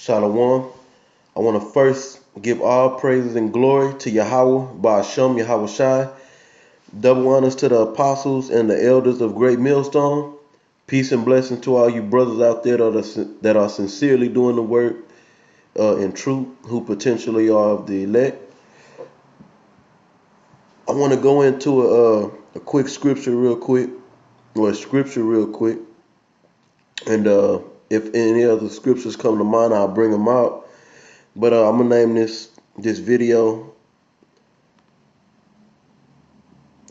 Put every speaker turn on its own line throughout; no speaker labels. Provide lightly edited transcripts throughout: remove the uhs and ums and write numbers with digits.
Shalom. I want to first give all praises and glory to Yahweh, Ba'ashem Yahweh Shai. Double honors to the apostles and the elders of Great Millstone. Peace and blessing to all you brothers out there that are sincerely doing the work in truth, who potentially are of the elect. I want to go into a quick scripture real quick, and if any other scriptures come to mind, I'll bring them out. But I'm gonna name this video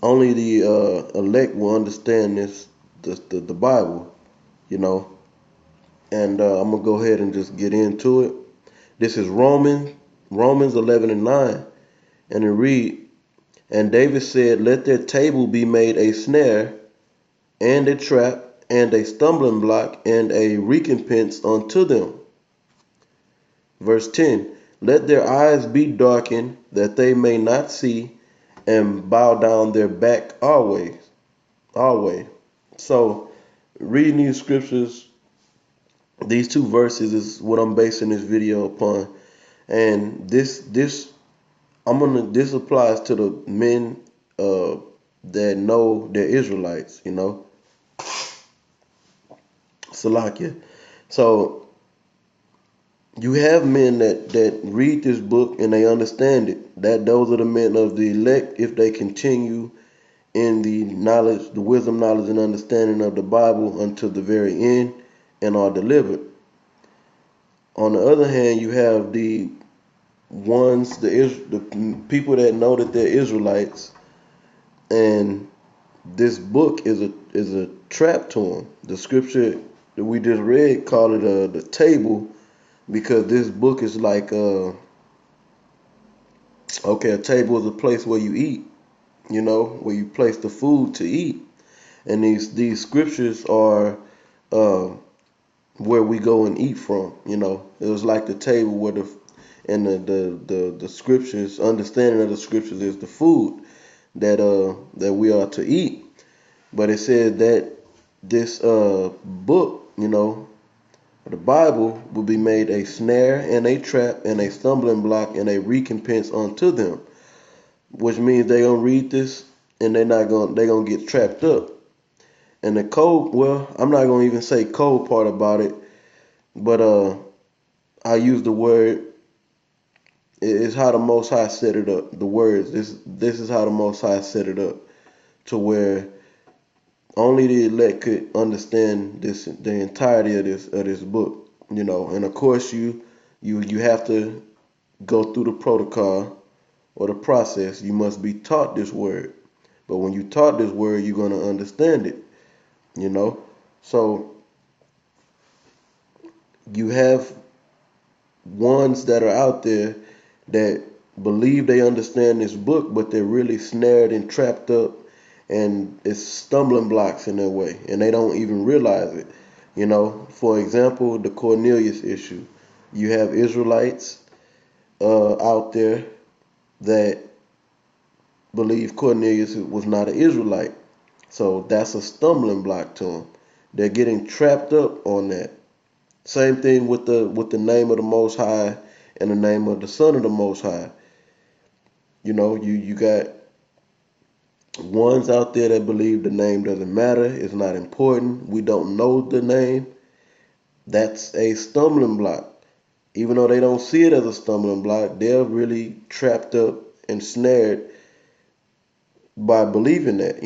only the elect will understand the Bible, you know. And I'm gonna go ahead and just get into it. This is Romans 11:9, and it read, "And David said, Let their table be made a snare and a trap and a stumbling block and a recompense unto them." Verse 10, "Let their eyes be darkened that they may not see, and bow down their back always." So reading these scriptures, these two verses is what I'm basing this video upon. And this applies to the men that know they're Israelites, Salakia. So you have men that read this book and they understand it. That those are the men of the elect if they continue in the knowledge, the wisdom, knowledge, and understanding of the Bible until the very end and are delivered. On the other hand, you have the people that know that they're Israelites, and this book is a trap to them. The scripture that we just read call it the table, because this book is like a table is a place where you eat, where you place the food to eat, and these scriptures are uh, where we go and eat from. It was like the table where the scriptures, understanding of the scriptures is the food that we are to eat. But it says that this book, the Bible, will be made a snare and a trap and a stumbling block and a recompense unto them, which means they gonna read this and they gonna get trapped up. And the cold, well, I'm not gonna even say cold part about it, but I use the word. It's how the Most High set it up. The words. This is how the Most High set it up, to where only the elect could understand the entirety of this book. And of course you have to go through the protocol or the process. You must be taught this word. But when you taught this word, you're gonna understand it. So you have ones that are out there that believe they understand this book, but they're really snared and trapped up, and it's stumbling blocks in their way, and they don't even realize it. For example, the Cornelius issue. You have Israelites out there that believe Cornelius was not an Israelite, so that's a stumbling block to them. They're getting trapped up on that. Same thing with the name of the Most High and the name of the Son of the Most High. You got ones out there that believe the name doesn't matter, it's not important, we don't know the name. That's a stumbling block. Even though they don't see it as a stumbling block, they're really trapped up and snared by believing that,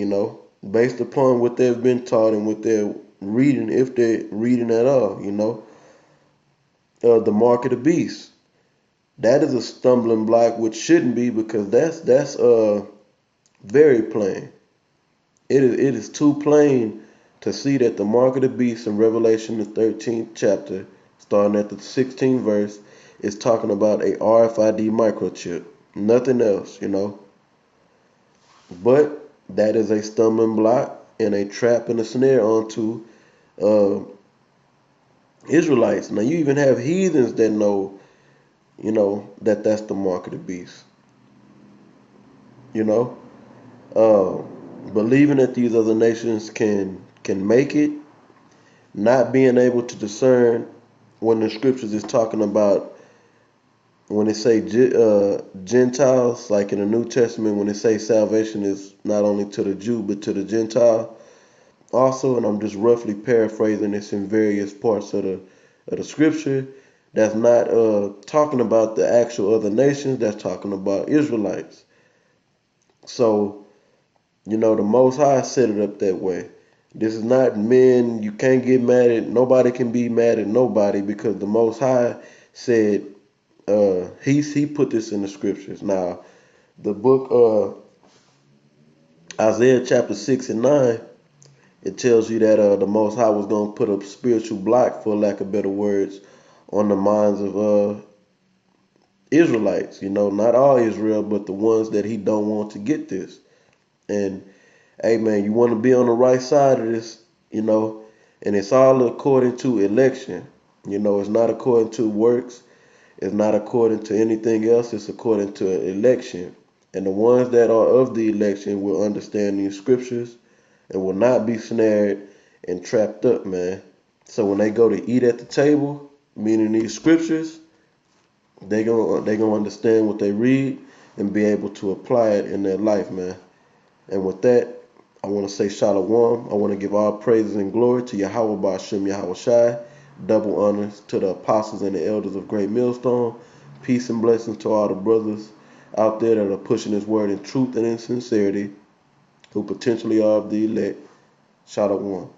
based upon what they've been taught and what they're reading, if they're reading at all. The mark of the beast. That is a stumbling block, which shouldn't be, because that's very plain. It is too plain to see that the mark of the beast in Revelation the 13th chapter, starting at the 16th verse, is talking about a RFID microchip. Nothing else, But that is a stumbling block and a trap and a snare onto uh, Israelites. Now you even have heathens that know, that that's the mark of the beast. You know, uh, Believing that these other nations can make it, not being able to discern when the scriptures is talking about, when it say Gentiles, like in the New Testament, when it say salvation is not only to the Jew but to the Gentile also, and I'm just roughly paraphrasing this in various parts of the scripture. That's not talking about the actual other nations. That's talking about Israelites. So the Most High set it up that way. This is not men. You can't get mad at nobody. Can be mad at nobody because the Most High said he put this in the scriptures. Now the book Isaiah chapter 6 and 9, it tells you that the Most High was gonna put a spiritual block, for lack of better words, on the minds of Israelites. Not all Israel, but the ones that he don't want to get this. And hey man, you want to be on the right side of this, and it's all according to election. It's not according to works. It's not according to anything else. It's according to election. And the ones that are of the election will understand these scriptures and will not be snared and trapped up, man. So when they go to eat at the table, meaning these scriptures, they gonna understand what they read and be able to apply it in their life, man. And with that, I want to say Shalom. I want to give all praises and glory to Yahweh Ba'ashem Yahweh Shai. Double honors to the apostles and the elders of Great Millstone. Peace and blessings to all the brothers out there that are pushing this word in truth and in sincerity, who potentially are of the elect. Shalom.